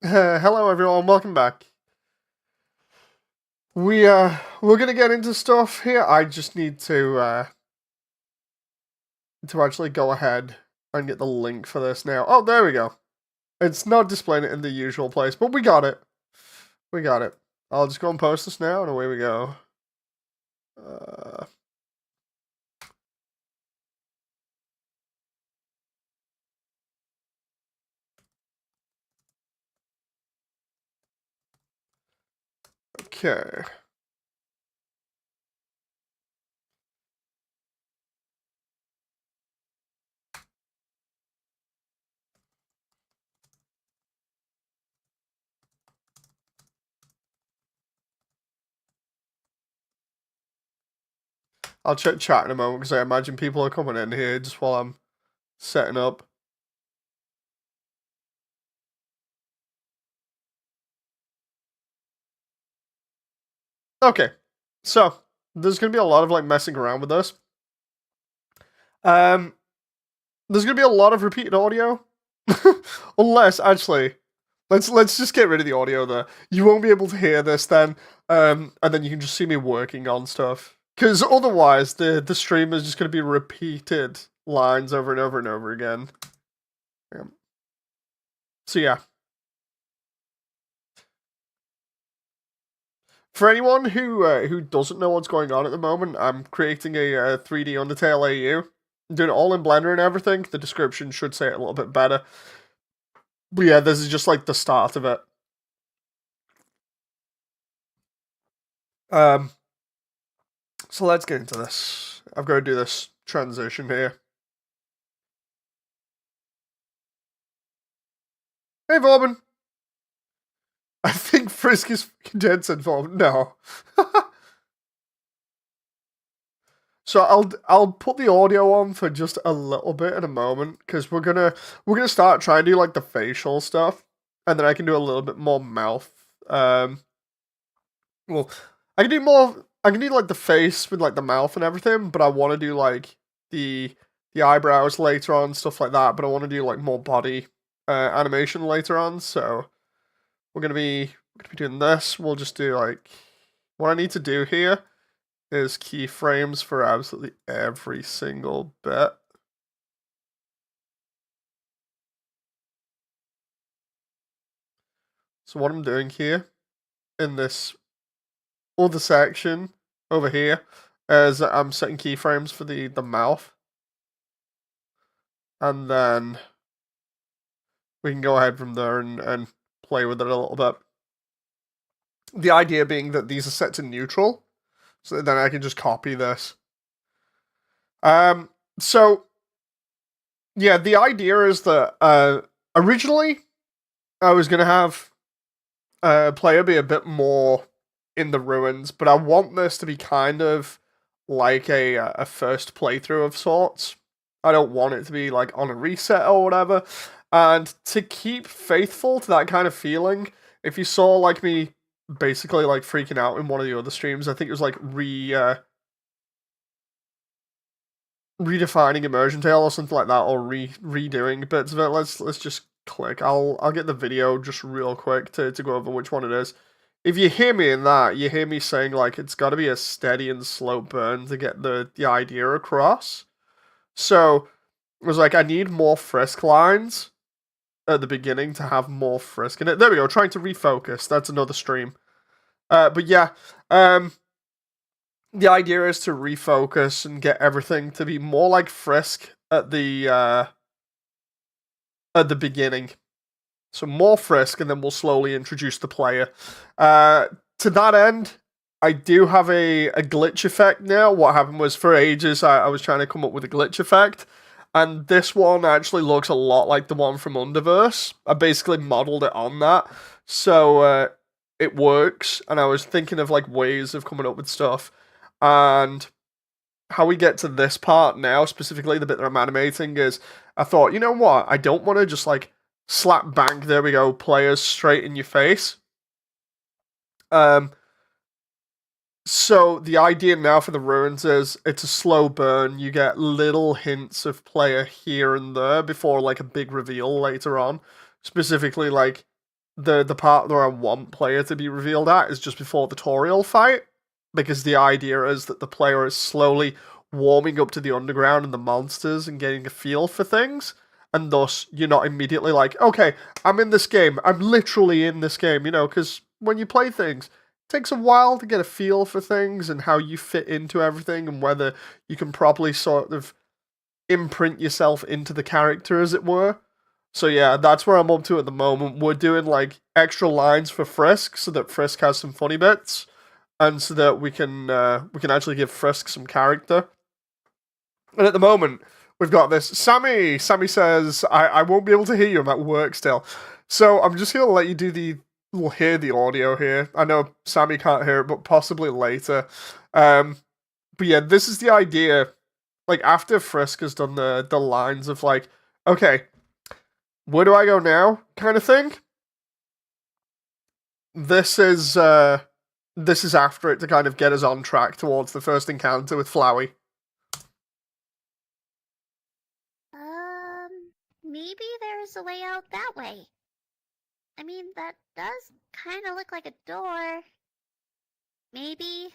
Hello everyone, welcome back. We're gonna get into stuff here. I just need to actually go ahead and get the link for this now. Oh, there we go. It's not displaying it in the usual place, but we got it. We got it. I'll just go and post this now, and away we go. Uh, okay. I'll check chat in a moment because I imagine people are coming in here just while I'm setting up. Okay, so there's gonna be a lot of like messing around with this. There's gonna be a lot of repeated audio, unless actually, let's just get rid of the audio there. You won't be able to hear this then, and then you can just see me working on stuff. Because otherwise, the stream is just gonna be repeated lines over and over and over again. So yeah. For anyone who doesn't know what's going on at the moment, I'm creating a 3D Undertale AU. I'm doing it all in Blender and everything. The description should say it a little bit better. But yeah, this is just like the start of it. So let's get into this. I've got to do this transition here. Hey, Vorban. I think Frisk is dead, said Vorban. No. So I'll put the audio on for just a little bit in a moment because we're gonna start trying to do like the facial stuff, and then I can do a little bit more mouth. Well, I can do more. I can do like the face with like the mouth and everything, but I want to do like the eyebrows later on, stuff like that. But I want to do like more body animation later on. So we're gonna be doing this. We'll just do like what I need to do here is keyframes for absolutely every single bit. So what I'm doing here in this other section over here is I'm setting keyframes for the mouth. And then we can go ahead from there and play with it a little bit. The idea being that these are set to neutral, so then I can just copy this. So yeah, the idea is that originally I was gonna have player be a bit more in the ruins, but I want this to be kind of like a first playthrough of sorts. I don't want it to be like on a reset or whatever. And to keep faithful to that kind of feeling, if you saw like me basically like freaking out in one of the other streams, I think it was like redefining Immersiontale or something like that, or redoing bits of it. Let's just click. I'll get the video just real quick to go over which one it is. If you hear me in that, you hear me saying like it's got to be a steady and slow burn to get the idea across. So it was like I need more Frisk lines at the beginning to have more Frisk in it. There we go. Trying to refocus. That's another stream. But yeah, the idea is to refocus and get everything to be more like Frisk at the beginning. So more Frisk, and then we'll slowly introduce the player. To that end, I do have a glitch effect now. What happened was for ages I was trying to come up with a glitch effect, and this one actually looks a lot like the one from Underverse. I basically modeled it on that, so it works. And I was thinking of like ways of coming up with stuff, and how we get to this part now, specifically the bit that I'm animating, is I thought, you know what? I don't want to just like slap bang, there we go, players straight in your face. So the idea now for the ruins is it's a slow burn. You get little hints of player here and there before like a big reveal later on. Specifically, like the part where I want player to be revealed at is just before the tutorial fight, because the idea is that the player is slowly warming up to the underground and the monsters and getting a feel for things, and thus you're not immediately like, okay, I'm in this game, I'm literally in this game, because when you play things, it takes a while to get a feel for things and how you fit into everything and whether you can properly sort of imprint yourself into the character, as it were. So yeah, that's where I'm up to at the moment. We're doing like extra lines for Frisk so that Frisk has some funny bits, and so that we can actually give Frisk some character. And at the moment, we've got this. Sammy. Sammy says, I won't be able to hear you. I'm at work still. So I'm just gonna let you do the we'll hear the audio here. I know Sammy can't hear it, but possibly later. But yeah, this is the idea. Like after Frisk has done the lines of like, okay, where do I go now? Kind of thing. This is this is after it to kind of get us on track towards the first encounter with Flowey. Maybe there's a way out that way. I mean, that does kind of look like a door. Maybe.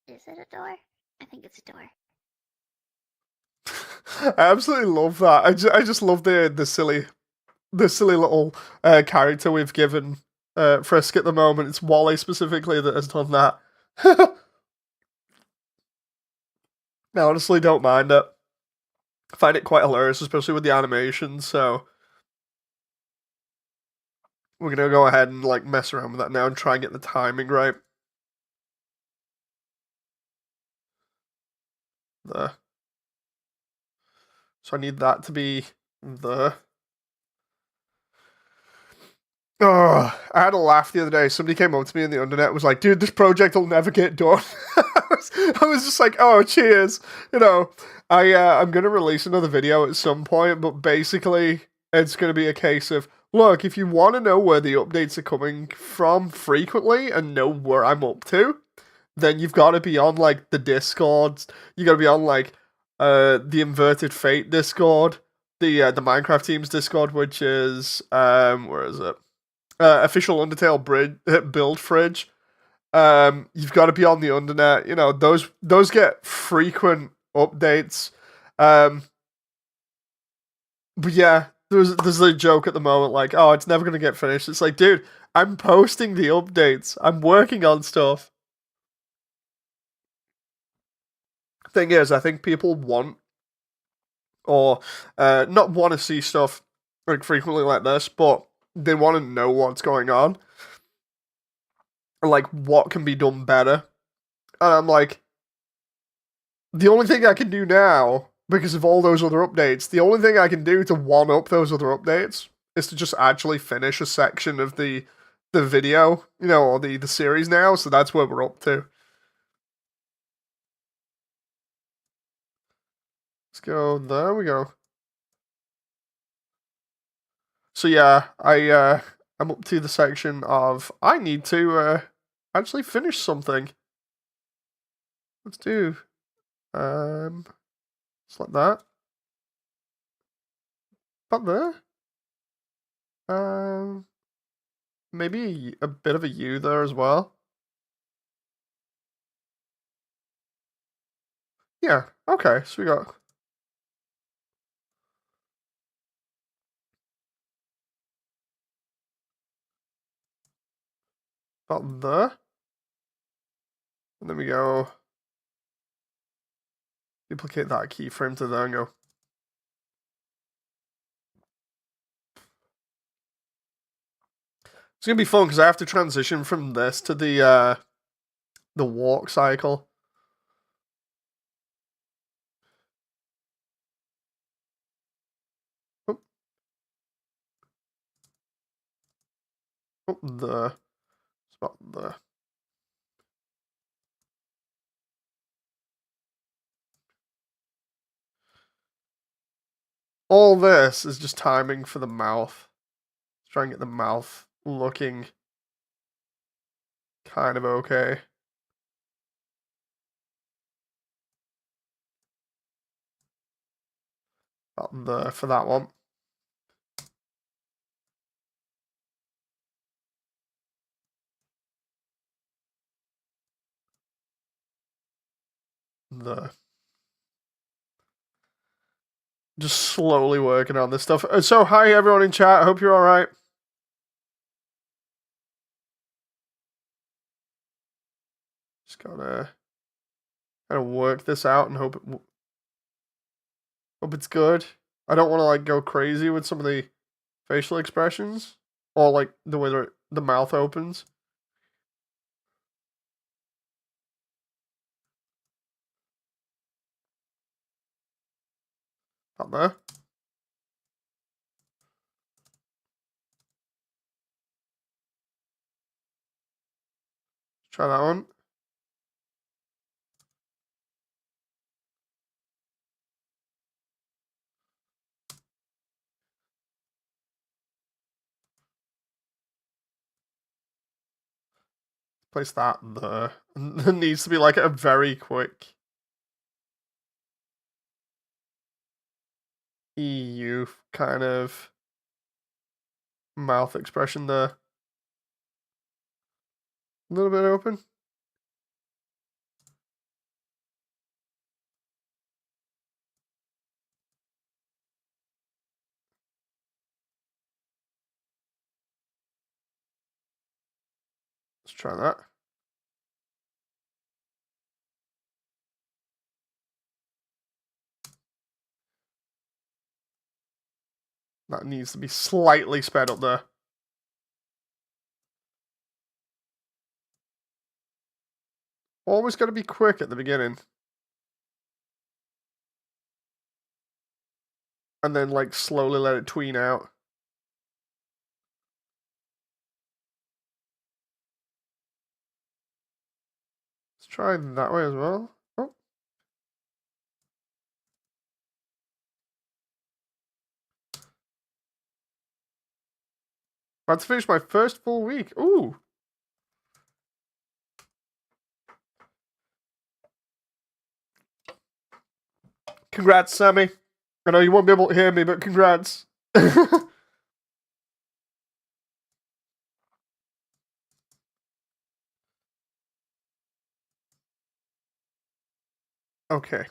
Is it a door? I think it's a door. I absolutely love that. I just love the silly little character we've given Frisk at the moment. It's Wally specifically that has done that. I honestly don't mind it. I find it quite hilarious, especially with the animation. So we're gonna go ahead and like mess around with that now and try and get the timing right. There. So I need that to be there. Oh, I had a laugh the other day. Somebody came up to me in the internet and was like, dude, this project will never get done. I was just like, oh, cheers. I'm going to release another video at some point, but basically, it's going to be a case of, look, if you want to know where the updates are coming from frequently and know where I'm up to, then you've got to be on, like, the Discords. You got to be on, like, the Inverted Fate Discord, the Minecraft Teams Discord, which is, where is it? Official Undertale build fridge. You've got to be on the Undernet. Those get frequent updates. Um, but yeah, there's a joke at the moment like, oh, it's never gonna get finished. It's like, dude, I'm posting the updates. I'm working on stuff. Thing is, I think people want or not want to see stuff like frequently like this, but they want to know what's going on, like what can be done better. And I'm like, the only thing I can do now, because of all those other updates, the only thing I can do to one up those other updates is to just actually finish a section of the video, or the series now. So that's where we're up to. Let's go. There we go. So yeah, I'm up to the section of I need to actually finish something. Let's do just like that. About there. Um, maybe a bit of a U there as well. Yeah. Okay. So we got about there. And then we go duplicate that keyframe to there and go. It's gonna be fun because I have to transition from this to the walk cycle. Oh, oh the spot there. All this is just timing for the mouth. Let's try and get the mouth looking kind of okay. About there for that one. the. Just slowly working on this stuff. So, hi everyone in chat. I hope you're all right. Just gotta kind of work this out and hope it's good. I don't want to like go crazy with some of the facial expressions or like the way the mouth opens. Not there. Try that one. Place that there. There needs to be like a very quick EU kind of mouth expression there. A little bit open. Let's try that. That needs to be slightly sped up there. Always got to be quick at the beginning. And then like slowly let it tween out. Let's try that way as well. Oh. About to finish my first full week. Ooh. Congrats, Sammy. I know you won't be able to hear me, but congrats. Okay.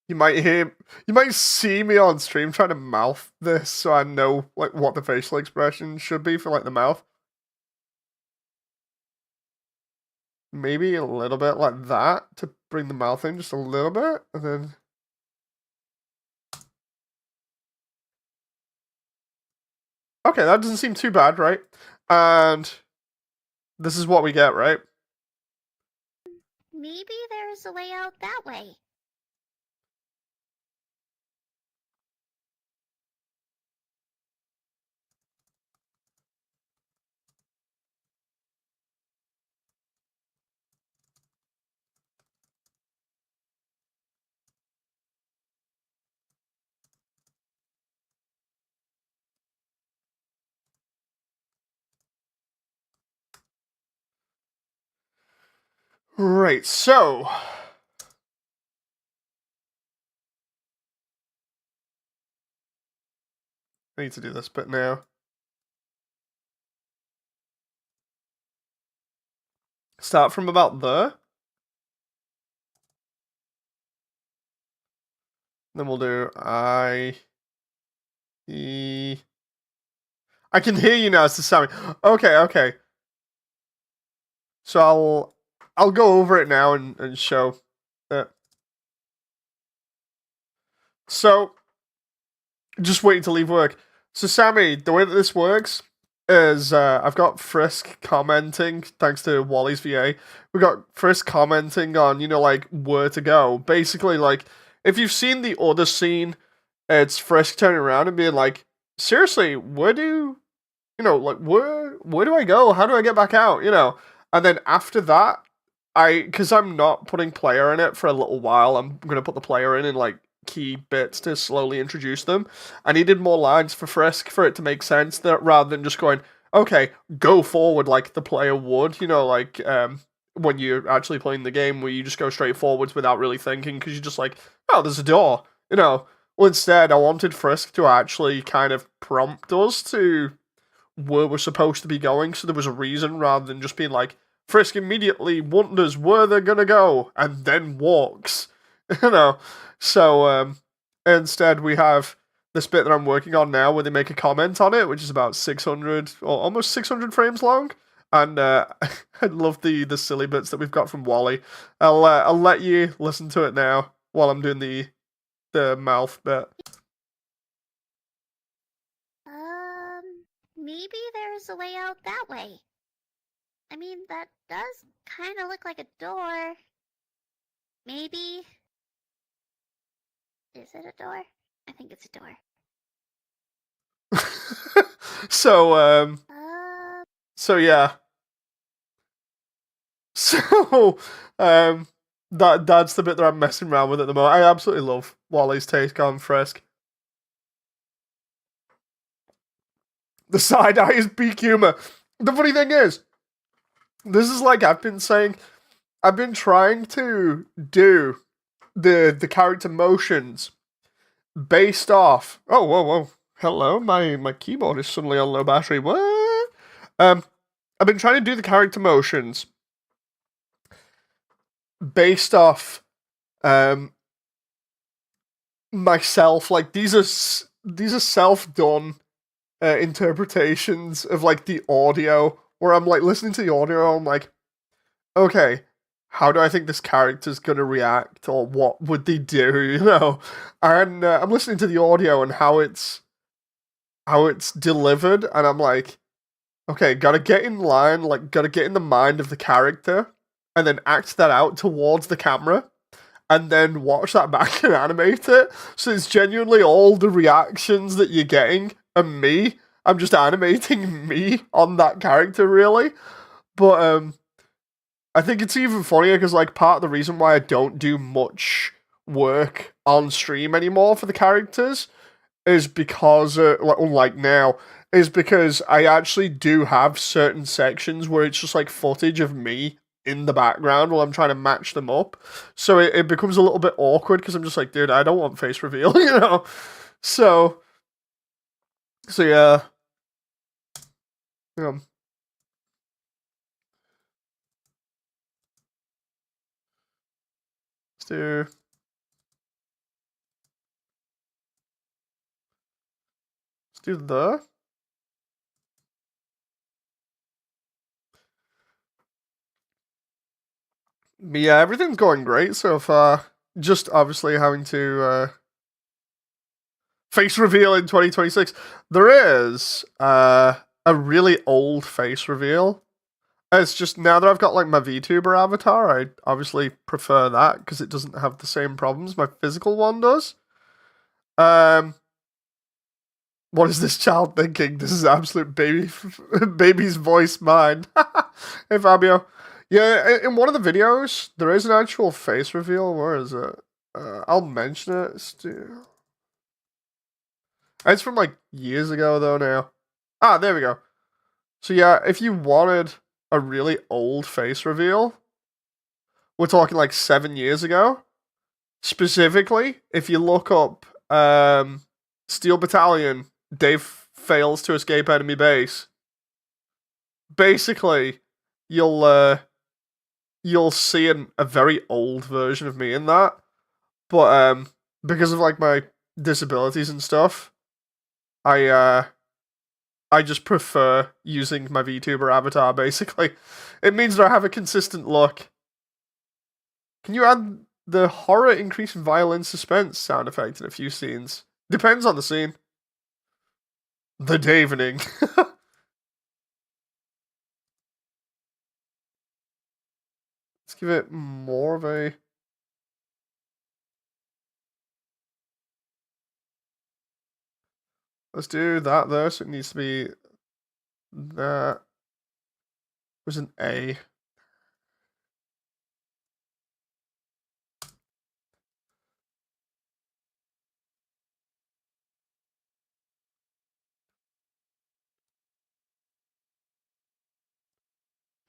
You might see me on stream trying to mouth this so I know like what the facial expression should be for like the mouth. Maybe a little bit like that to bring the mouth in just a little bit and then okay, that doesn't seem too bad, right? And this is what we get, right? Maybe there's a way out that way. Right, so I need to do this bit now. Start from about there. Then we'll do E. I can hear you now, it's the sound. Okay. So I'll go over it now and show that. So just waiting to leave work. So Sammy, the way that this works is I've got Frisk commenting thanks to Wally's VA. We got Frisk commenting on like where to go. Basically, like if you've seen the other scene, it's Frisk turning around and being like, "Seriously, where do where do I go? How do I get back out?" And then after that, because I'm not putting player in it for a little while, I'm gonna put the player in like key bits to slowly introduce them. I needed more lines for Frisk for it to make sense that rather than just going, okay, go forward like the player would, like when you're actually playing the game where you just go straight forwards without really thinking because you're just like, oh, there's a door, Well, instead, I wanted Frisk to actually kind of prompt us to where we're supposed to be going, so there was a reason rather than just being like, Frisk immediately wonders where they're gonna go and then walks. You know, so instead we have this bit that I'm working on now where they make a comment on it, which is about 600 or almost 600 frames long. And I love the silly bits that we've got from Wally. I'll let you listen to it now while I'm doing the mouth bit. Maybe there's a way out that way. I mean, that does kind of look like a door. Maybe. Is it a door? I think it's a door. So so yeah. So that's the bit that I'm messing around with at the moment. I absolutely love Wally's take on Frisk. The side eye is peak humor. The funny thing is, this is like I've been saying, I've been trying to do the character motions based off. Oh, whoa. Hello, my keyboard is suddenly on low battery. What? I've been trying to do the character motions based off myself. Like these are self done interpretations of like the audio where I'm like listening to the audio. I'm like, okay, how do I think this character's gonna react, or what would they do? You know, and I'm listening to the audio and how it's delivered, and I'm like, okay, gotta get in line, like gotta get in the mind of the character, and then act that out towards the camera, and then watch that back and animate it. So it's genuinely all the reactions that you're getting are me. I'm just animating me on that character, really. But I think it's even funnier because like part of the reason why I don't do much work on stream anymore for the characters is because, unlike now, is because I actually do have certain sections where it's just like footage of me in the background while I'm trying to match them up. So it becomes a little bit awkward because I'm just like, dude, I don't want face reveal, you know? So, so yeah. Um, let's do the. But yeah, everything's going great so far. Just obviously having to face reveal in 2026. There is a really old face reveal. It's just now that I've got like my VTuber avatar, I obviously prefer that because it doesn't have the same problems my physical one does. Um, what is this child thinking? This is absolute baby's voice mind. Hey Fabio. Yeah, in one of the videos, there is an actual face reveal. Where is it? I'll mention it. It's from like years ago though now. Ah, there we go. So yeah, if you wanted a really old face reveal, we're talking like 7 years ago. Specifically, if you look up Steel Battalion, Dave fails to escape enemy base. Basically, you'll see a very old version of me in that. But because of like my disabilities and stuff, I just prefer using my VTuber avatar, basically. It means that I have a consistent look. Can you add the horror increase in violin suspense sound effect in a few scenes? Depends on the scene. The Davening. Let's give it more of a... Let's do that there, so it needs to be... That was an A.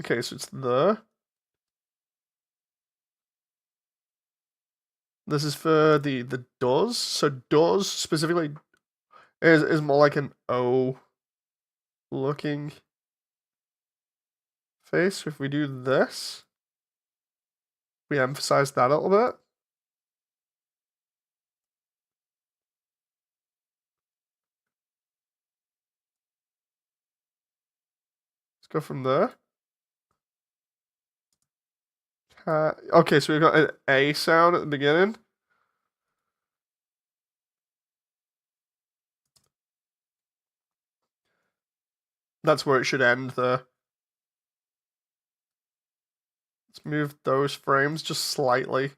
Okay, so it's the... This is for the does. So does specifically is more like an O looking face. If we do this, we emphasize that a little bit. Let's go from there. Okay, so we've got an A sound at the beginning. That's where it should end there. Let's move those frames just slightly.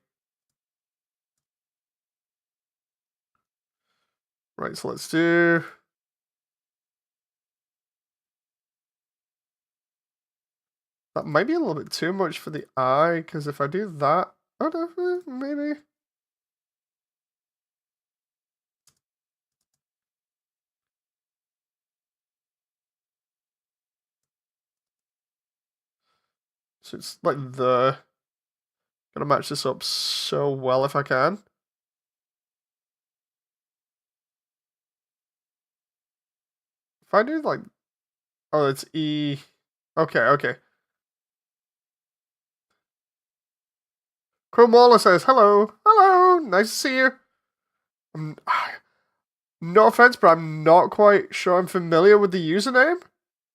Right, so let's do... That might be a little bit too much for the eye, because if I do that... Oh, no, maybe... So it's like the... Gotta match this up so well if I can. If I do like... Oh, it's E... Okay, okay. Chromola says, hello, hello, nice to see you. No offense, but I'm not quite sure I'm familiar with the username.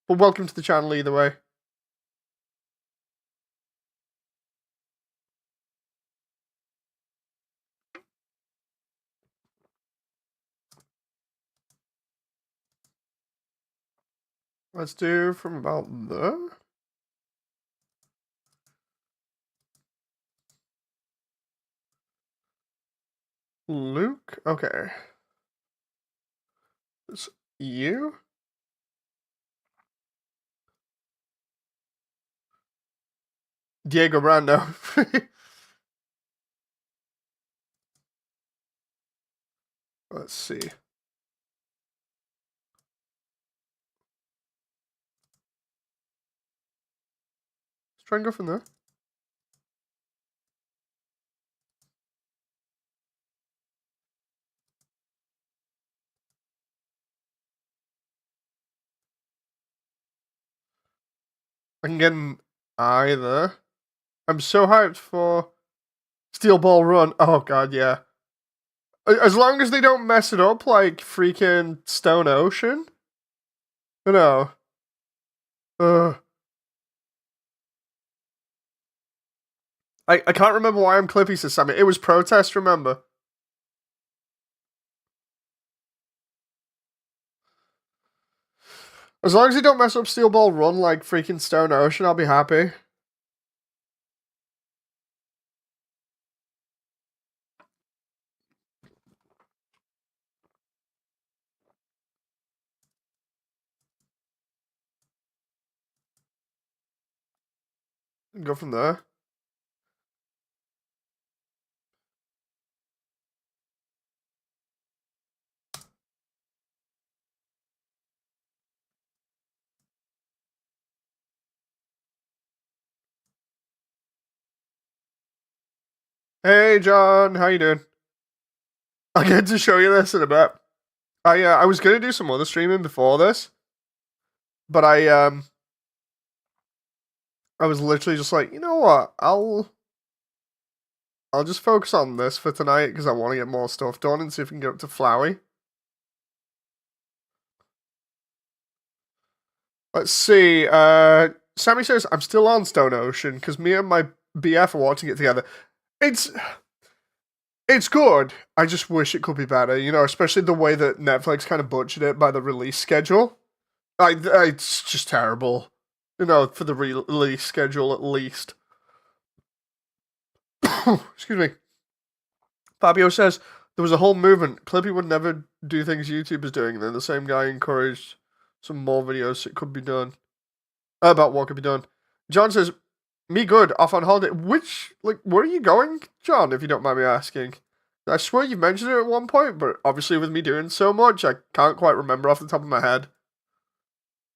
But welcome to the channel either way. Let's do from about there. Luke, okay. It's you. Diego Brando. Let's see. Let's try and go from there. I can get an eye there. I'm so hyped for Steel Ball Run. Oh god, yeah. As long as they don't mess it up like freaking Stone Ocean. No. Ugh. I can't remember why I'm Clippy, says Sammy. It was protest, remember? As long as they don't mess up Steel Ball Run like freaking Stone Ocean, I'll be happy. Go from there. Hey, John, how you doing? I'll get to show you this in a bit. I was gonna do some other streaming before this, but I was literally just like, you know what? I'll just focus on this for tonight because I want to get more stuff done and see if we can get up to Flowey. Let's see. Sammy says I'm still on Stone Ocean because me and my BF are watching it together. It's good. I just wish it could be better, you know, especially the way that Netflix kind of butchered it by the release schedule. It's just terrible, you know, for the release schedule at least. Excuse me. Fabio says there was a whole movement. Clippy would never do things YouTube is doing. And then the same guy encouraged some more videos that could be done about what could be done. John says, "Me good. Off on holiday. Where are you going, John? If you don't mind me asking." I swear you mentioned it at one point, but obviously with me doing so much, I can't quite remember off the top of my head.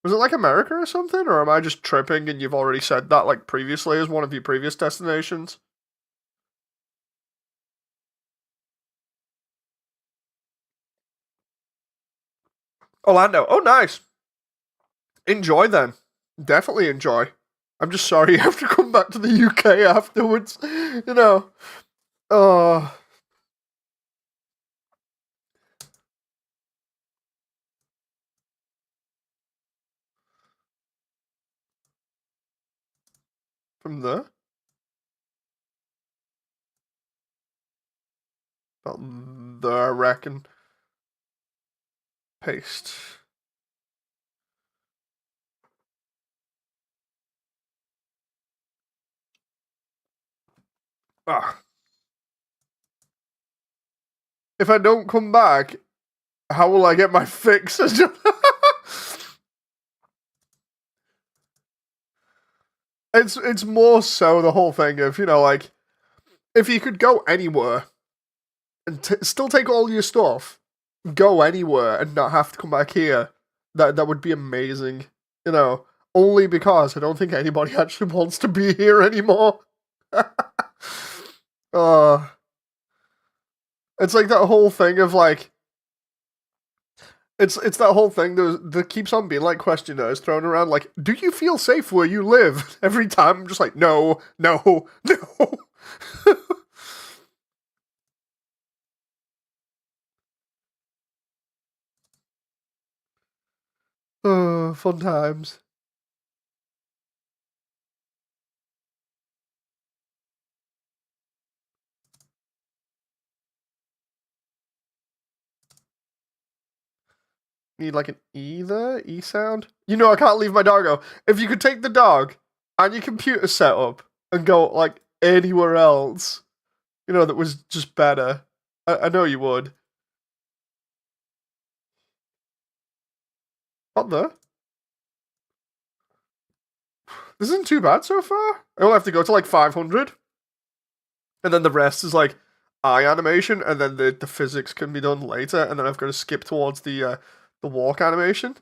Was it like America or something, or am I just tripping and you've already said that like previously as one of your previous destinations? Orlando. Oh, nice. Enjoy then. Definitely enjoy. I'm just sorry you have to come back to the UK afterwards. You know. Oh. From there? About there, I reckon. Paste. Ah. If I don't come back, how will I get my fix? It's more so the whole thing of, you know, like, if you could go anywhere and still take all your stuff, go anywhere and not have to come back here, that would be amazing. You know, only because I don't think anybody actually wants to be here anymore. uh, it's like that whole thing of like, it's that whole thing that keeps on being like questionnaires thrown around. Like, do you feel safe where you live? Every time I'm just like, no, no, no. Fun times. Need like an E there? E sound? You know I can't leave my doggo. If you could take the dog and your computer setup and go like anywhere else, you know, that was just better. I know you would. What the? This isn't too bad so far. I only have to go to like 500. And then the rest is like eye animation, and then the physics can be done later, and then I've got to skip towards the walk animation.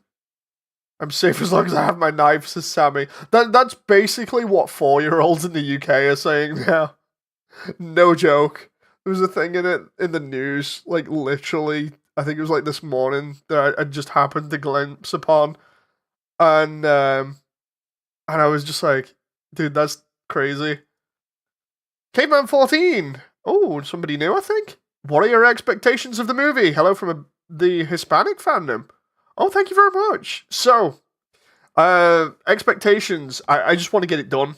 I'm safe as long as I have my knife, says Sammy. That's basically what 4-year-olds in the UK are saying now. No joke. There was a thing in it in the news, like literally, I think it was like this morning that I just happened to glimpse upon, and and I was just like, dude, that's crazy. Caveman 14. Oh, somebody new, I think. What are your expectations of the movie? Hello from the Hispanic fandom. Oh, thank you very much. So, expectations. I just want to get it done.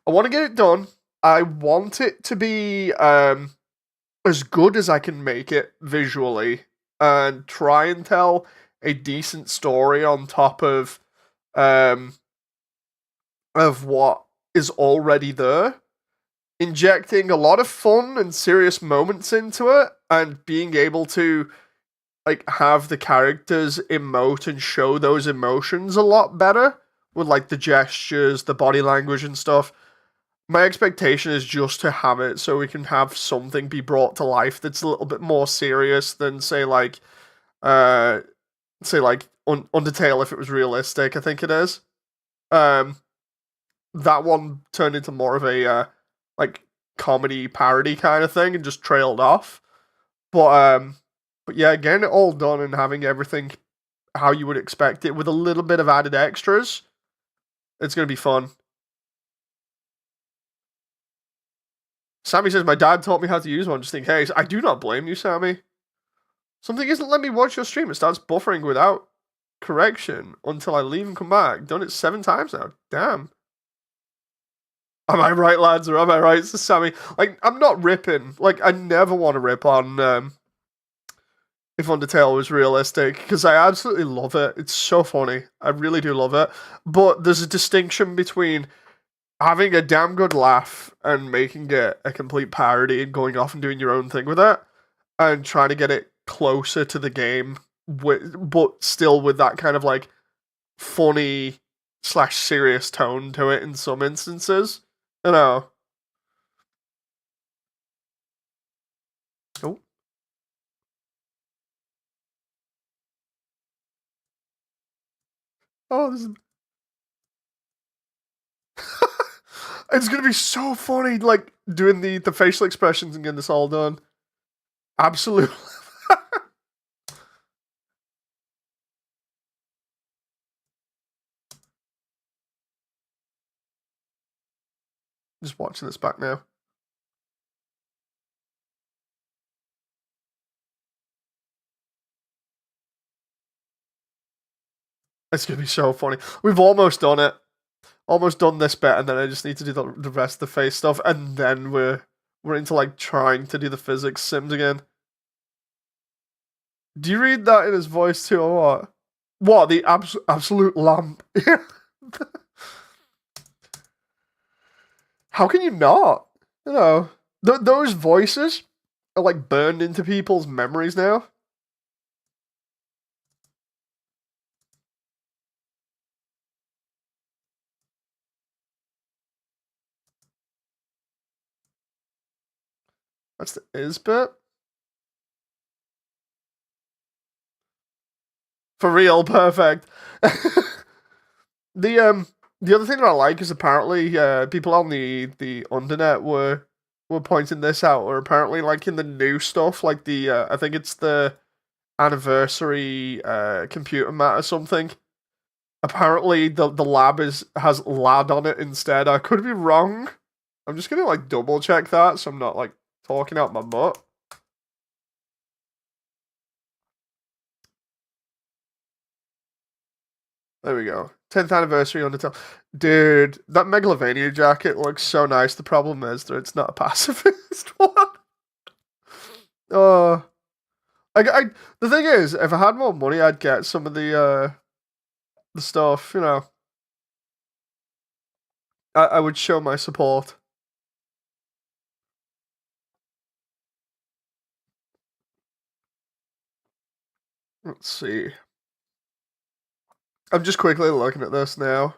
I want to get it done. I want it to be as good as I can make it visually, and try and tell a decent story on top um of what is already there, injecting a lot of fun and serious moments into it, and being able to like have the characters emote and show those emotions a lot better with like the gestures, the body language and stuff. My expectation is just to have it so we can have something be brought to life that's a little bit more serious than uh say like Undertale if it was realistic, I think it is. Um that one turned into more of a like comedy parody kind of thing and just trailed off. But but yeah, getting it all done and having everything how you would expect it with a little bit of added extras, it's gonna be fun. Sammy says my dad taught me how to use one just in case. I do not blame you, Sammy. Something isn't letting me watch your stream. It starts buffering without correction until I leave and come back. Done it 7 times now. Damn. Am I right, lads, or am I right? It's Sammy. Like, I'm not ripping. Like, I never want to rip on if Undertale was realistic, because I absolutely love it. It's so funny. I really do love it. But there's a distinction between having a damn good laugh and making it a complete parody and going off and doing your own thing with it, and trying to get it closer to the game, but still with that kind of like funny slash serious tone to it in some instances. You know. Oh. Oh, this is it's gonna be so funny, like doing the facial expressions and getting this all done. Absolutely. Just watching this back now. It's gonna be so funny. We've almost done it. Almost done this bit, and then I just need to do the rest of the face stuff, and then we're into like trying to do the physics sims again. Do you read that in his voice too, or what? What, the absolute lamp? How can you not? You know, those voices are like burned into people's memories now. That's the is bit. For real, perfect. The other thing that I like is apparently people on the undernet were pointing this out, or apparently like in the new stuff, like the I think it's the anniversary computer mat or something. Apparently the lab has lad on it instead. I could be wrong. I'm just gonna like double check that so I'm not like talking out my butt. There we go. 10th anniversary Undertale. Dude, that Megalovania jacket looks so nice. The problem is that it's not a pacifist one. Oh, the thing is, if I had more money, I'd get some of the stuff. You know, I would show my support. Let's see. I'm just quickly looking at this now.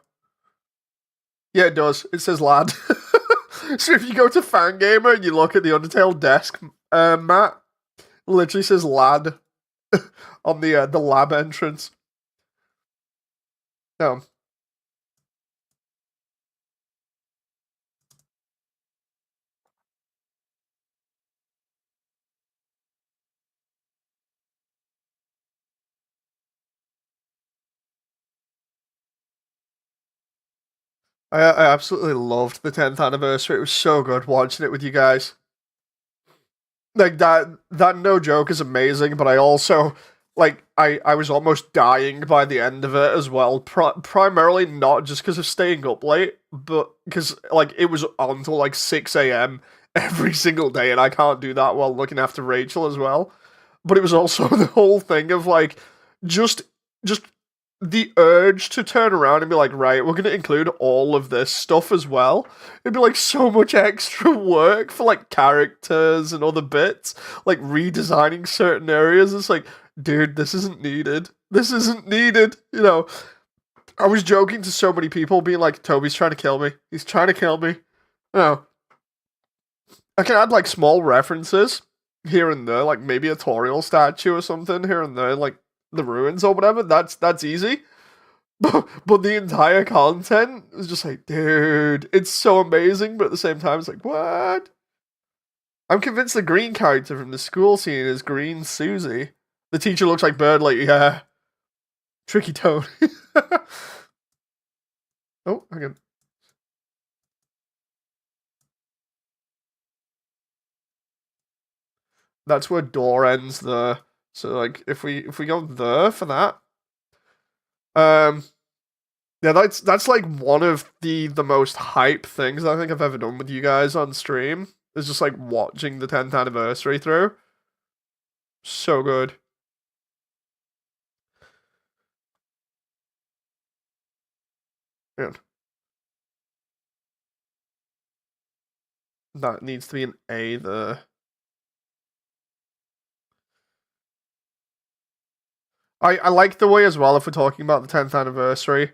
Yeah, it does. It says lad. So if you go to Fangamer and you look at the Undertale desk mat, it literally says lad on the lab entrance. No. I absolutely loved the 10th anniversary. It was so good watching it with you guys. Like that no joke is amazing, but I also like I was almost dying by the end of it as well. Primarily not just because of staying up late, but because like it was on till like 6 a.m. every single day, and I can't do that while looking after Rachel as well. But it was also the whole thing of like just just the urge to turn around and be like, right, we're going to include all of this stuff as well. It'd be like so much extra work for like characters and other bits, like redesigning certain areas. It's like, dude, this isn't needed. This isn't needed. You know, I was joking to so many people, being like, Toby's trying to kill me. He's trying to kill me. You know, I can add like small references here and there, like maybe a Toriel statue or something here and there, like the ruins or whatever. That's easy. But the entire content is just like, dude, it's so amazing, but at the same time, it's like, what? I'm convinced the green character from the school scene is Green Susie. The teacher looks like Birdley, yeah. Tricky Toad. Oh, hang on. That's where door ends there. So like if we go there for that. Yeah, that's like one of the most hype things I think I've ever done with you guys on stream. Is just like watching the 10th anniversary through. So good. Man, that needs to be an A there. I like the way as well, if we're talking about the 10th anniversary,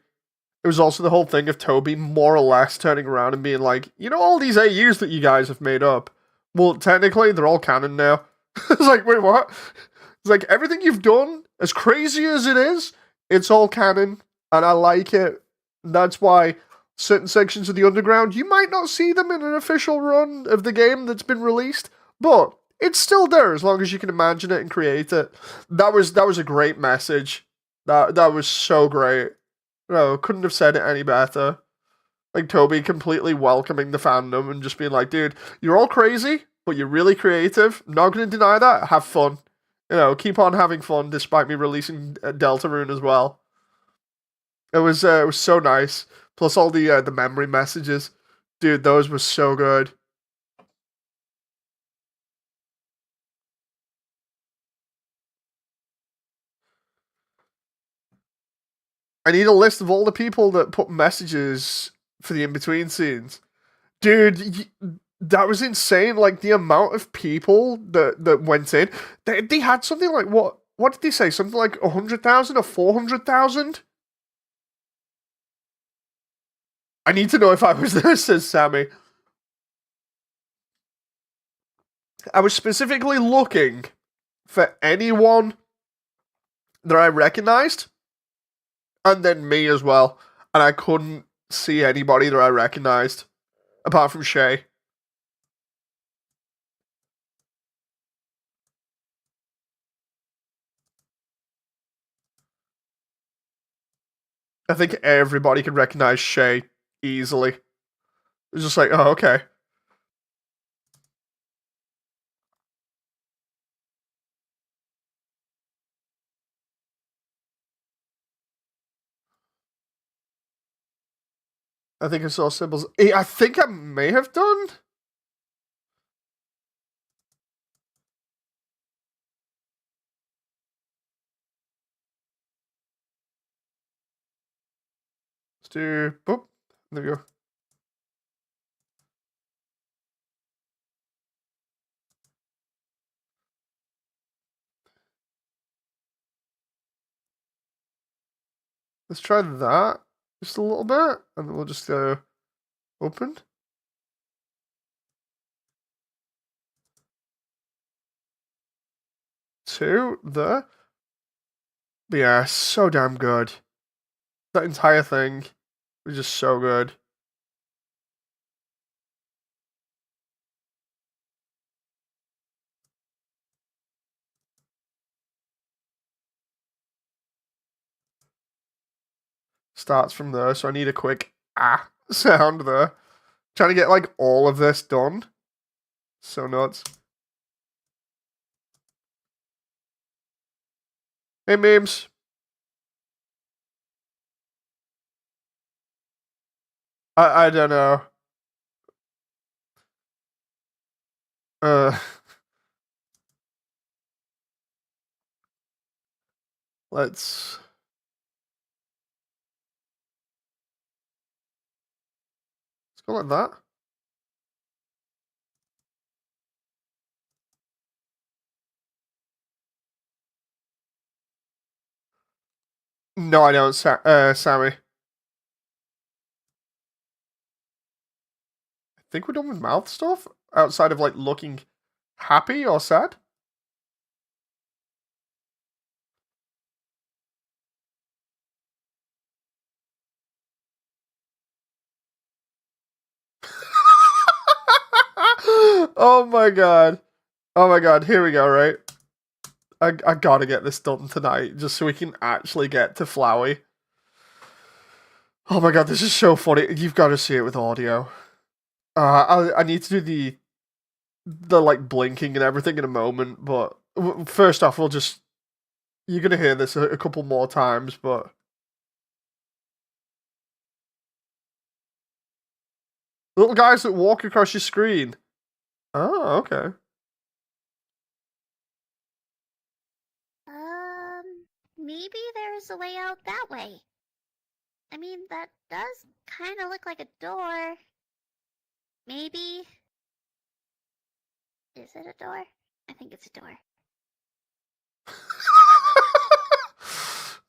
it was also the whole thing of Toby more or less turning around and being like, you know, all these AUs that you guys have made up, well, technically, they're all canon now. It's like, wait, what? It's like, everything you've done, as crazy as it is, it's all canon, and I like it. That's why certain sections of the Underground, you might not see them in an official run of the game that's been released, but it's still there as long as you can imagine it and create it. That was a great message. That was so great. No, couldn't have said it any better. Like Toby completely welcoming the fandom and just being like, dude, you're all crazy, but you're really creative. Not gonna deny that. Have fun. Keep on having fun despite me releasing Deltarune as well. It was so nice. Plus all the memory messages, dude. Those were so good. I need a list of all the people that put messages for the in between scenes, dude. That was insane. Like the amount of people that went in. They had something like what? What did they say? Something like 100,000 or 400,000. I need to know if I was there, says Sammy. I was specifically looking for anyone that I recognized, and then me as well. And I couldn't see anybody that I recognized, apart from Shay. I think everybody could recognize Shay easily. It's just like, oh, okay. I think I saw symbols. I think I may have done. Let's do. Boop. There we go. Let's try that just a little bit, and then we'll just go open. Two there. But yeah, so damn good. That entire thing was just so good. Starts from there, so I need a quick sound there. Trying to get like all of this done. So nuts. Hey memes. I don't know. Uh let's go like that. No, I don't, Sammy. I think we're done with mouth stuff outside of like looking happy or sad. Oh my god. Oh my god, here we go, right? I gotta get this done tonight just so we can actually get to Flowey. Oh my god, this is so funny. You've got to see it with audio. I need to do the like blinking and everything in a moment, but first off, you're gonna hear this a couple more times, but little guys that walk across your screen. Oh, okay. Maybe there's a way out that way. I mean, that does kind of look like a door. Maybe. Is it a door? I think it's a door.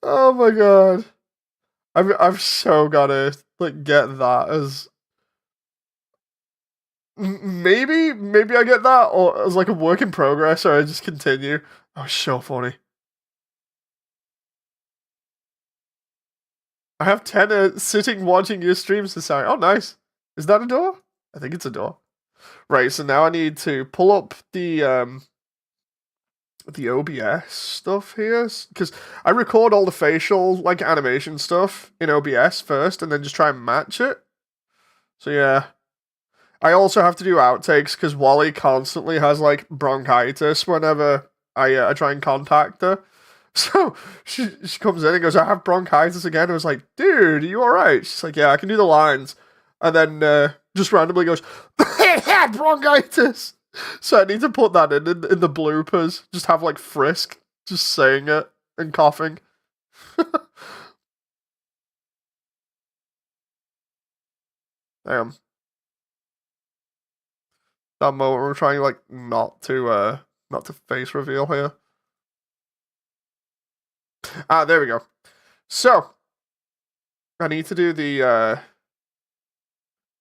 Oh my god. I've so gotta like get that as maybe I get that or as like a work in progress or I just continue. Oh, so funny. I have Tenna sitting watching your streams this time. Oh, nice. Is that a door? I think it's a door. Right, so now I need to pull up the OBS stuff here because I record all the facial like animation stuff in OBS first and then just try and match it. So yeah. I also have to do outtakes because Wally constantly has like bronchitis whenever I try and contact her. So she comes in and goes, "I have bronchitis again." I was like, "Dude, are you all right?" She's like, "Yeah, I can do the lines," and then just randomly goes, "Bronchitis." So I need to put that in the bloopers. Just have like Frisk just saying it and coughing. Damn, that moment we're trying like not to face reveal here. Ah, there we go. So I need to do the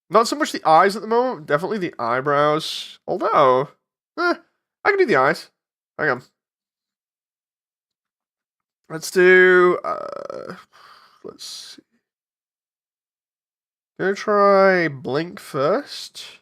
not so much the eyes at the moment, definitely the eyebrows. Although, I can do the eyes. Hang on. Let's do let's see. Gonna try blink first.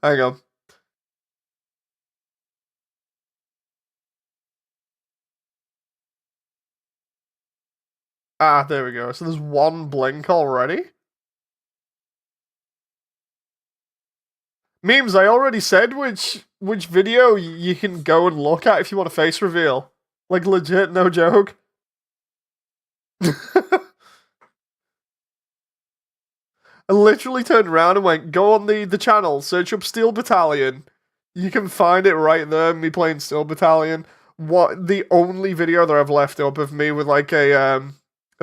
Hang on. Ah, there we go. So there's one blink already. Memes, I already said which video you can go and look at if you want a face reveal. Like legit, no joke. I literally turned around and went, "Go on the channel, search up Steel Battalion. You can find it right there, me playing Steel Battalion." What the only video that I've left up of me with like a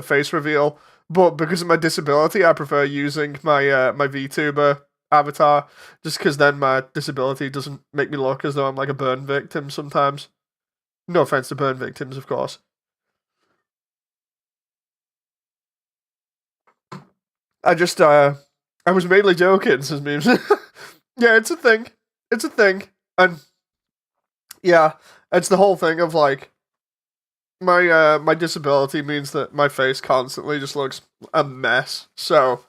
face reveal, but because of my disability, I prefer using my VTuber avatar, just because then my disability doesn't make me look as though I'm like a burn victim sometimes. No offense to burn victims, of course. I just I was mainly joking, says memes. Yeah, it's a thing. It's a thing. And yeah, it's the whole thing of like my disability means that my face constantly just looks a mess. So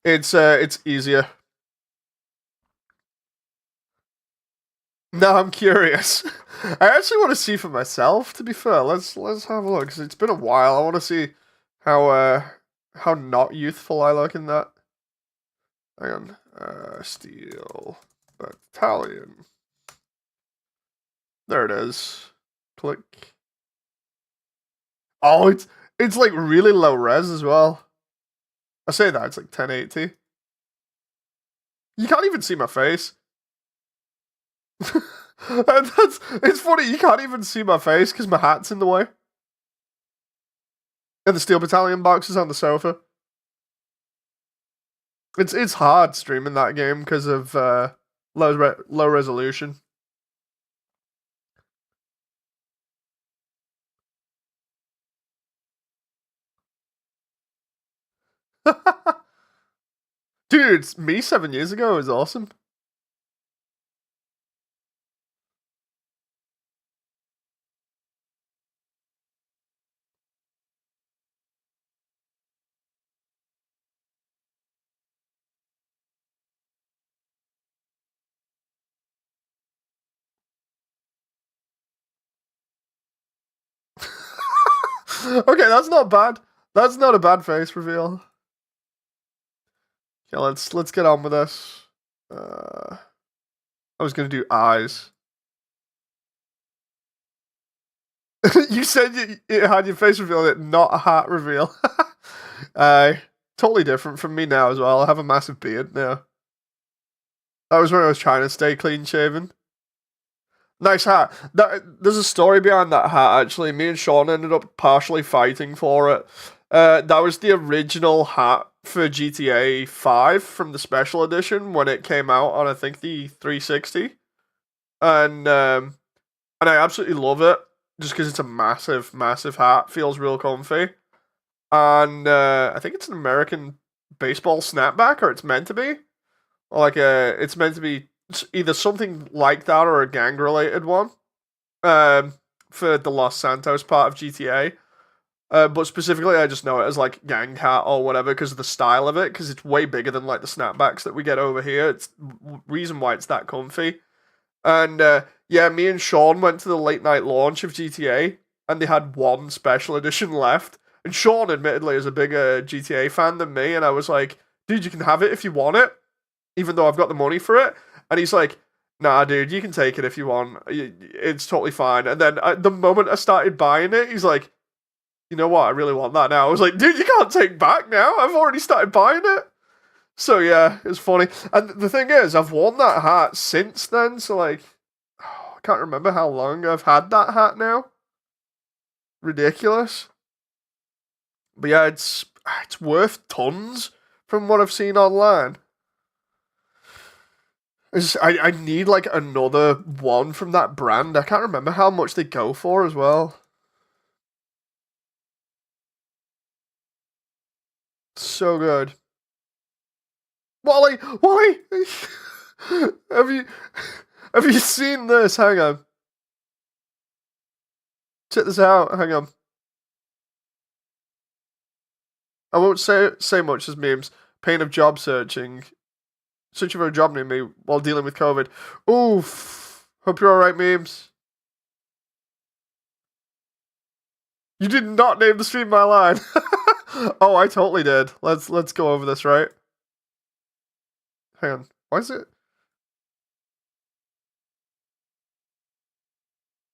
it's easier. Now I'm curious. I actually want to see for myself, to be fair. Let's have a look, 'cause it's been a while. I want to see how not youthful I look in that. Hang on. Steel Battalion. There it is. Click. Oh, it's like really low res as well. I say that it's like 1080. You can't even see my face. It's funny. You can't even see my face because my hat's in the way, and the Steel Battalion box is on the sofa. It's hard streaming that game because of low resolution. Dude, it's me 7 years ago is awesome. Okay, that's not bad. That's not a bad face reveal. Okay, let's get on with this. I was gonna do eyes. You said you had your face reveal, it not a hat reveal. Totally different from me now as well. I have a massive beard now. That was when I was trying to stay clean shaven. Nice hat. There's a story behind that hat actually. Me and Sean ended up partially fighting for it. That was the original hat for GTA 5 from the special edition when it came out on I think the 360. And I absolutely love it just because it's a massive, massive hat. Feels real comfy. And I think it's an American baseball snapback, or it's meant to be. Or like it's meant to be either something like that or a gang related one. For the Los Santos part of GTA. But specifically, I just know it as like gang hat or whatever because of the style of it. Because it's way bigger than like the snapbacks that we get over here. It's reason why it's that comfy. And yeah, me and Sean went to the late night launch of GTA, and they had one special edition left. And Sean, admittedly, is a bigger GTA fan than me, and I was like, "Dude, you can have it if you want it, even though I've got the money for it." And he's like, "Nah, dude, you can take it if you want. It's totally fine." And then the moment I started buying it, he's like, "You know what? I really want that now." I was like, "Dude, you can't take back now. I've already started buying it." So yeah, it's funny. And the thing is, I've worn that hat since then. So like, I can't remember how long I've had that hat now. Ridiculous. But yeah, it's worth tons from what I've seen online. I need like another one from that brand. I can't remember how much they go for as well. So good. Wally, Wally, have you have you seen this? Hang on, check this out. Hang on. I won't say much as memes. Pain of job searching for a job near me while dealing with COVID. Oof. Hope you're alright, memes. You did not name the stream my line. Oh, I totally did. Let's go over this, right? Hang on. Why is it?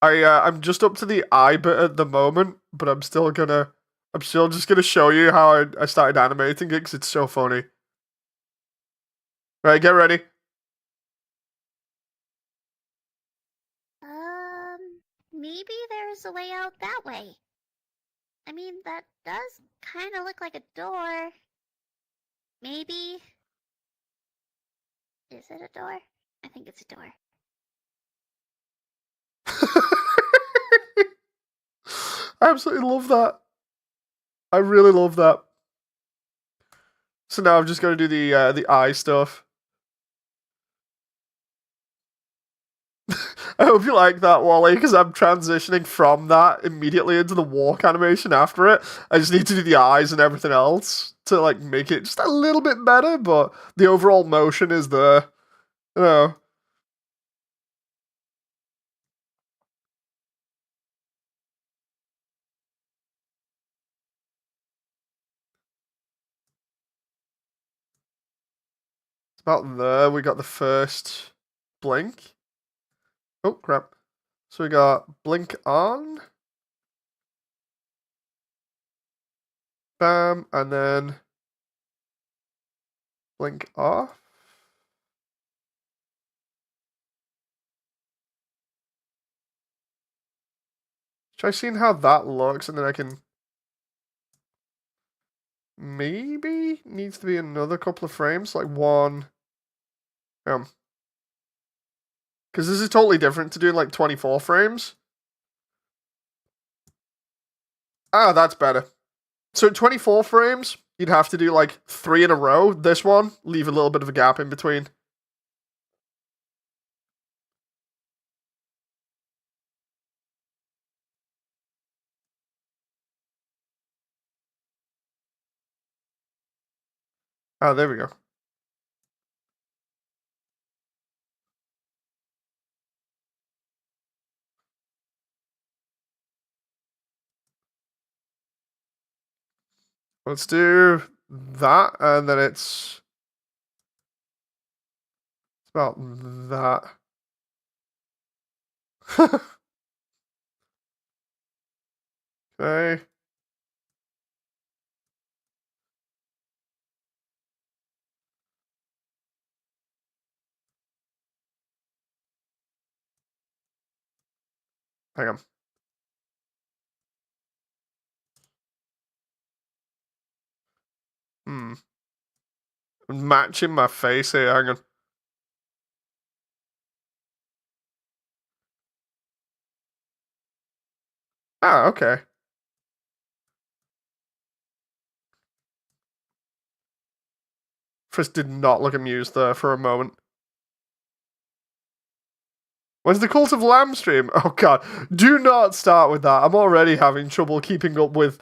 I'm just up to the eye bit at the moment, but I'm still just gonna show you how I started animating it because it's so funny. Right, get ready. Maybe there's a way out that way. I mean, that does kind of look like a door. Maybe. Is it a door? I think it's a door. I absolutely love that. I really love that. So now I'm just gonna do the eye stuff. I hope you like that, Wally, because I'm transitioning from that immediately into the walk animation after it. I just need to do the eyes and everything else to like make it just a little bit better, but the overall motion is there. You know. It's about there. We got the first blink. Oh crap. So we got blink on. Bam, and then blink off. Try seeing how that looks, and then I can maybe needs to be another couple of frames, like one. Because this is totally different to doing like 24 frames. Ah, that's better. So 24 frames, you'd have to do like 3 in a row. This one, leave a little bit of a gap in between. Oh, there we go. Let's do that, and then it's about that. Okay. Hang on. Matching my face here, hang on. Ah, okay. Chris did not look amused there for a moment. When's the Cult of Lamb stream? Oh god, do not start with that. I'm already having trouble keeping up with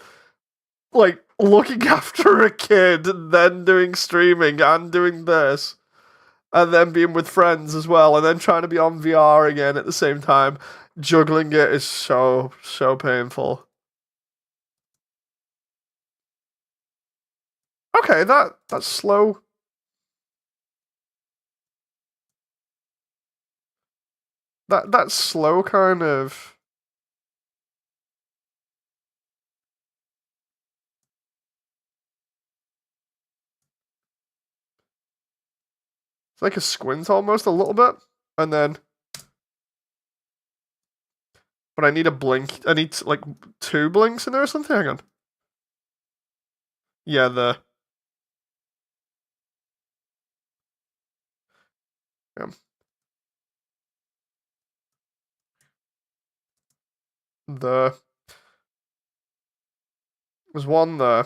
like looking after a kid and then doing streaming and doing this and then being with friends as well and then trying to be on VR again at the same time. Juggling it is so painful. Okay, that's slow. That's slow kind of. It's like a squint almost a little bit. And then but I need a blink. I need like two blinks in there or something. Hang on. Yeah, yeah, the there's one there.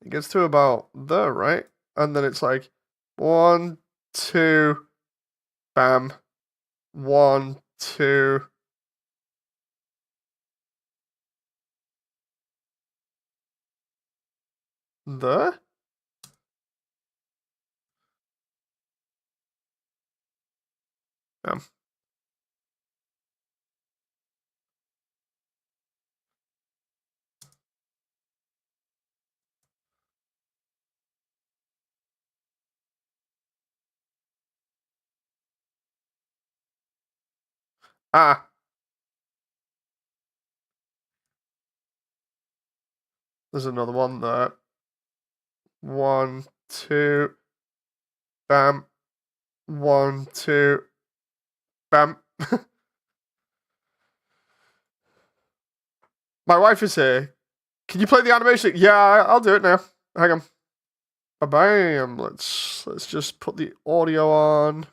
It gets to about there, right? And then it's like one, two, bam, one, two, there. Bam. Ah, there's another one there. One, two, bam, one, two, bam. My wife is here. Can you play the animation? Yeah, I'll do it now. Hang on. Bam. Let's just put the audio on.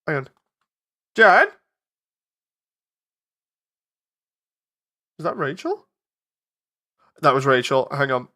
Hang on. Jen? Is that Rachel? That was Rachel. Hang on.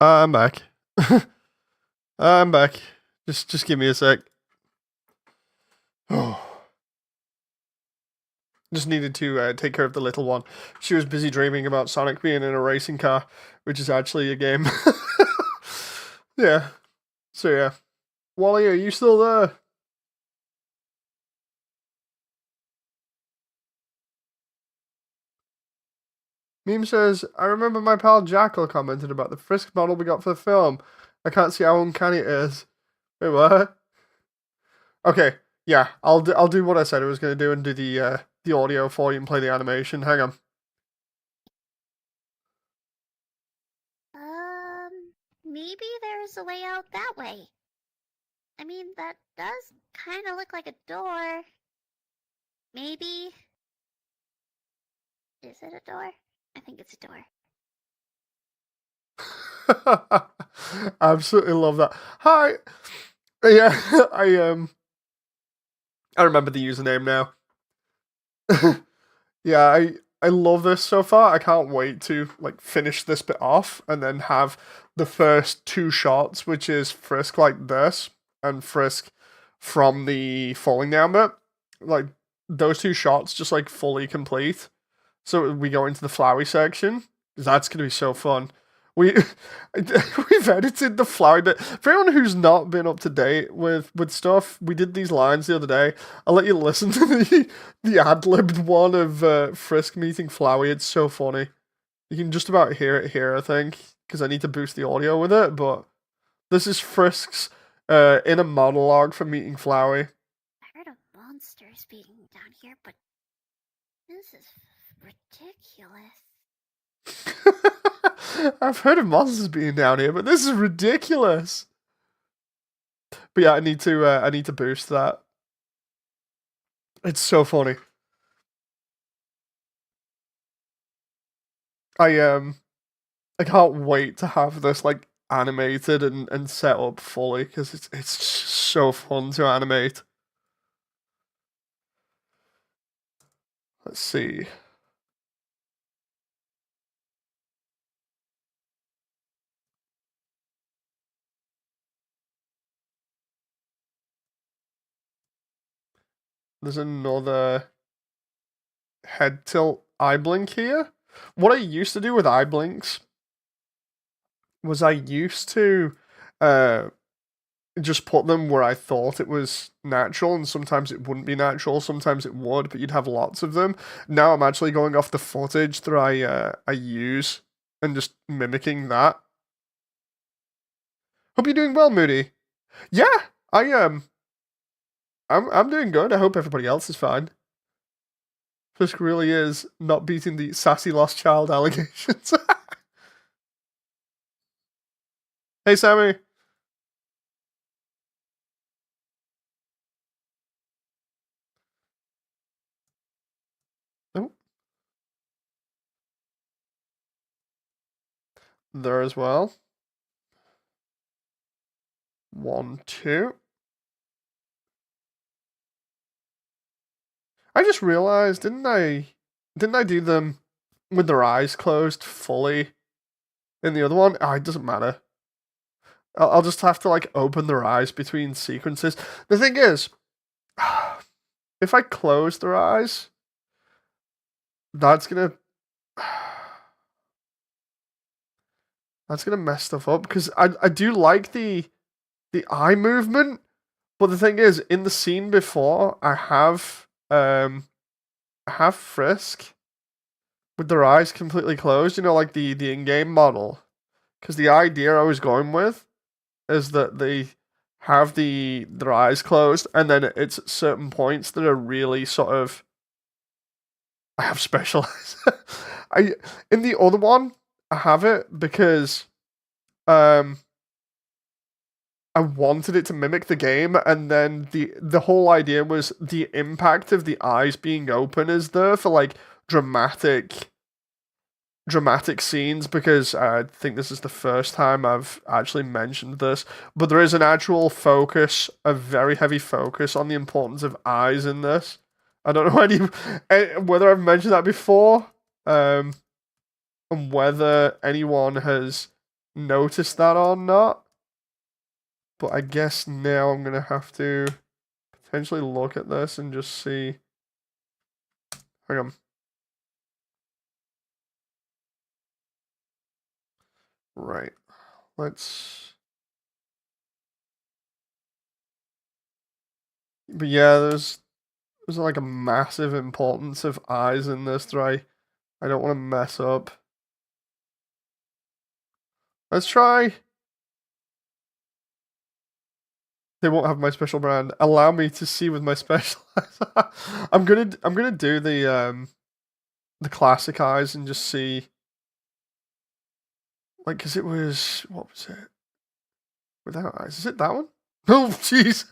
I'm back. I'm back. Just give me a sec. Oh. Just needed to take care of the little one. She was busy dreaming about Sonic being in a racing car, which is actually a game. Yeah. So yeah. Wally, are you still there? Meme says, I remember my pal Jackal commented about the Frisk model we got for the film. I can't see how uncanny it is. Wait, what? Okay, yeah, I'll do what I said I was gonna do and do the audio for you and play the animation. Hang on. Maybe there's a way out that way. I mean, that does kind of look like a door. Maybe. Is it a door? I think it's a door. Absolutely love that. Hi. Yeah, I remember the username now. Yeah, I love this so far. I can't wait to like finish this bit off and then have the first two shots, which is Frisk like this and Frisk from the falling down bit. Like those two shots just like fully complete. So we go into the flowery section. That's gonna be so fun. We we've edited the flowery bit. For anyone who's not been up to date with stuff, we did these lines the other day. I'll let you listen to the ad libbed one of Frisk meeting Flowey. It's so funny. You can just about hear it here, I think, because I need to boost the audio with it. But this is Frisk's inner monologue for meeting Flowey. I heard of monsters being down here, but this is ridiculous. I've heard of monsters being down here, but this is ridiculous. But yeah, I need to boost that. It's so funny. I can't wait to have this like animated and set up fully because it's so fun to animate. Let's see. There's another head tilt eye blink here. What I used to do with eye blinks was I used to uh just put them where I thought it was natural, and sometimes it wouldn't be natural, sometimes it would, but you'd have lots of them. Now I'm actually going off the footage that I use and just mimicking that. Hope you're doing well, Moody. Yeah, I am. I'm doing good. I hope everybody else is fine. Fisk really is not beating the sassy lost child allegations. Hey, Sammy. Oh, there as well. 1, 2. I just realized, didn't I do them with their eyes closed fully in the other one? Oh, it doesn't matter. I'll just have to like open their eyes between sequences. The thing is, if I close their eyes, that's gonna mess stuff up because I do like the eye movement, but the thing is, in the scene before, I have Frisk with their eyes completely closed. You know, like the in-game model. Because the idea I was going with is that they have their eyes closed, and then it's at certain points that are really sort of. I have special eyes. I in the other one I have it because um I wanted it to mimic the game, and then the whole idea was the impact of the eyes being open is there for like dramatic scenes, because I think this is the first time I've actually mentioned this, but there is an actual focus, a very heavy focus on the importance of eyes in this. I don't know whether I've mentioned that before, and whether anyone has noticed that or not. But I guess now I'm gonna have to potentially look at this and just see. Hang on. Right. Let's. But yeah, there's like a massive importance of eyes in this that I don't want to mess up. Let's try. They won't have my special brand. Allow me to see with my special eyes. I'm gonna do the classic eyes and just see, like, because it was, what was it without eyes? Is it that one? Oh jeez.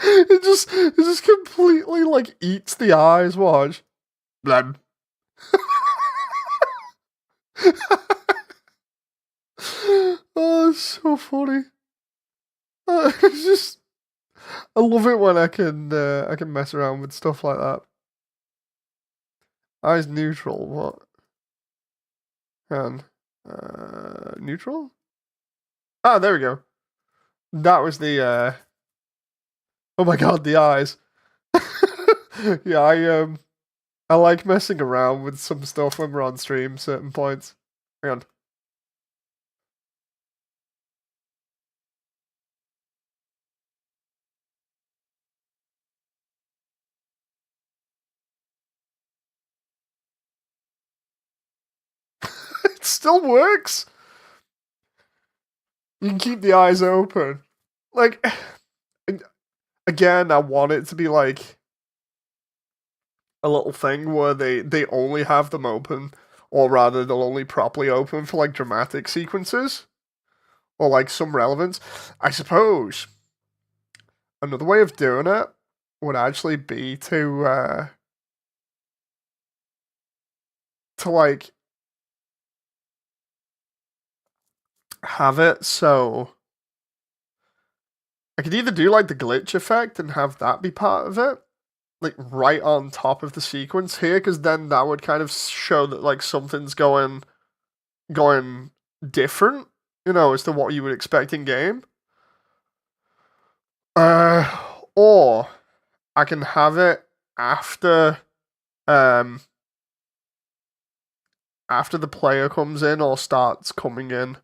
It just completely like eats the eyes. Watch. Blab. Oh, it's so funny. It's just, I love it when I can mess around with stuff like that. Eyes neutral. What? And neutral. Ah, there we go. That was the. Oh my god, the eyes. Yeah, I like messing around with some stuff when we're on stream. Certain points. Hang on. It still works. You can keep the eyes open. Like, again, I want it to be like a little thing where they only have them open, or rather, they'll only properly open for like dramatic sequences or like some relevance. I suppose another way of doing it would actually be to like have it so I could either do like the glitch effect and have that be part of it, like right on top of the sequence here, because then that would kind of show that like something's going different, as to what you would expect in game. Or I can have it after um after the player comes in or starts coming in,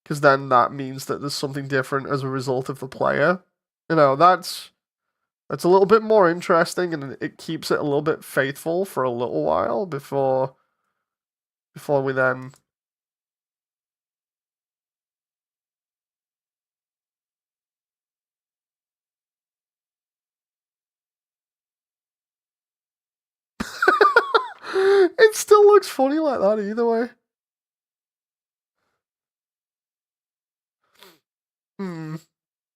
because then that means that there's something different as a result of the player. That's a little bit more interesting, and it keeps it a little bit faithful for a little while before we then. It still looks funny like that either way. Hmm.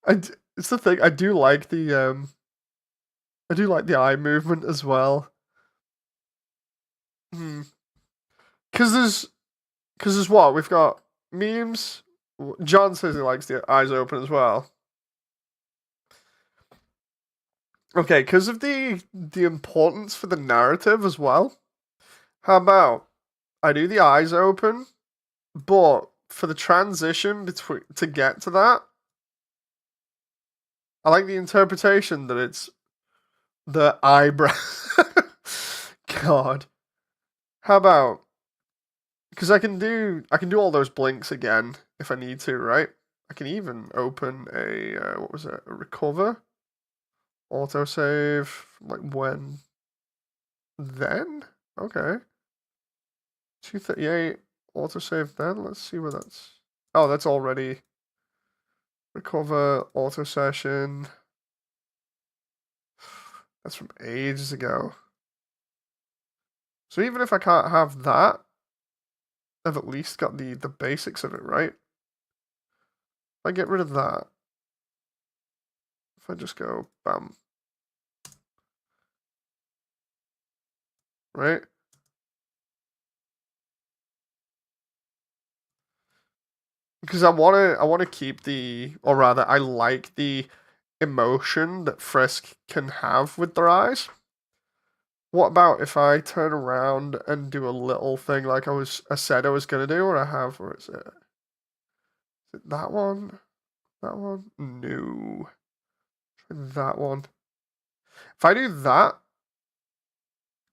It's the thing. I do like the eye movement as well. Hmm. Because there's what we've got memes. John says he likes the eyes open as well. Okay, because of the importance for the narrative as well. How about I do the eyes open, but for the transition between to get to that, I like the interpretation that it's the eyebrow. God, how about because I can do all those blinks again if I need to, right? I can even open a what was it? A recover autosave like when then? Okay. 238 autosave then. Let's see where that's. Oh, that's already recover auto session. That's from ages ago. So even if I can't have that, I've at least got the basics of it, right? If I get rid of that, if I just go bam, right? Because I want to keep or rather, I like the emotion that Frisk can have with their eyes. What about if I turn around and do a little thing like I said I was gonna do, or I have, or is it? Is it that one? That one? No. Try that one. If I do that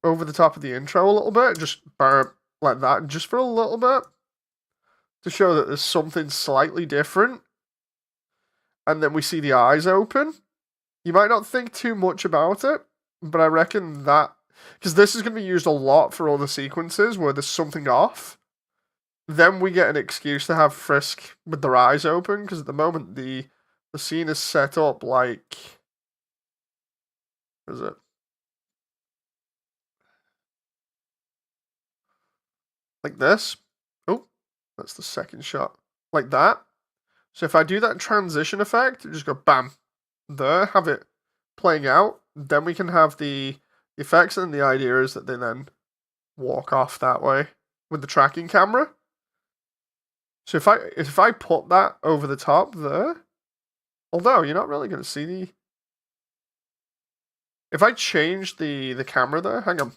over the top of the intro a little bit, just burp like that, just for a little bit, to show that there's something slightly different, and then we see the eyes open. You might not think too much about it, but I reckon that, because this is going to be used a lot for other sequences where there's something off, then we get an excuse to have Frisk with their eyes open, because at the moment the scene is set up like, what is it? Like this. Oh, that's the second shot. Like that. So if I do that transition effect, just go bam, there, have it playing out, then we can have the effects, and the idea is that they then walk off that way with the tracking camera. So if I put that over the top there, although you're not really going to see the... If I change the camera there, hang on.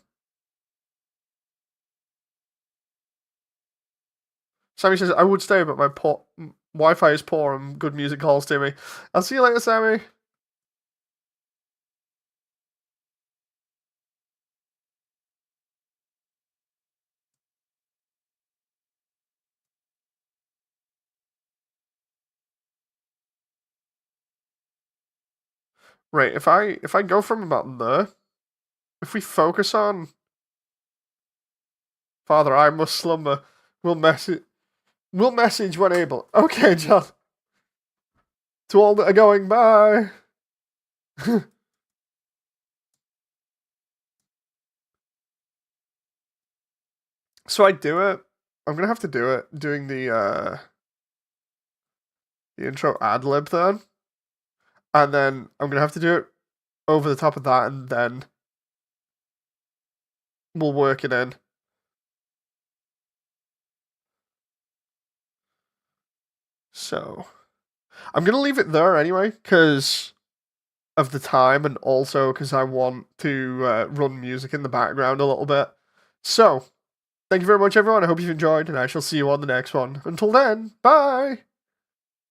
Sammy says, I would stay, but my Wi-Fi is poor and good music calls to me. I'll see you later, Sammy. Right, if I go from about there, if we focus on Father, I must slumber, we'll message when able. Okay, John. To all that are going, bye. So I do it. I'm gonna have to do it doing the intro ad lib then. And then I'm gonna have to do it over the top of that, and then we'll work it in. So I'm gonna leave it there anyway, because of the time, and also because I want to run music in the background a little bit. So thank you very much, everyone. I hope you've enjoyed, and I shall see you on the next one. Until then, bye!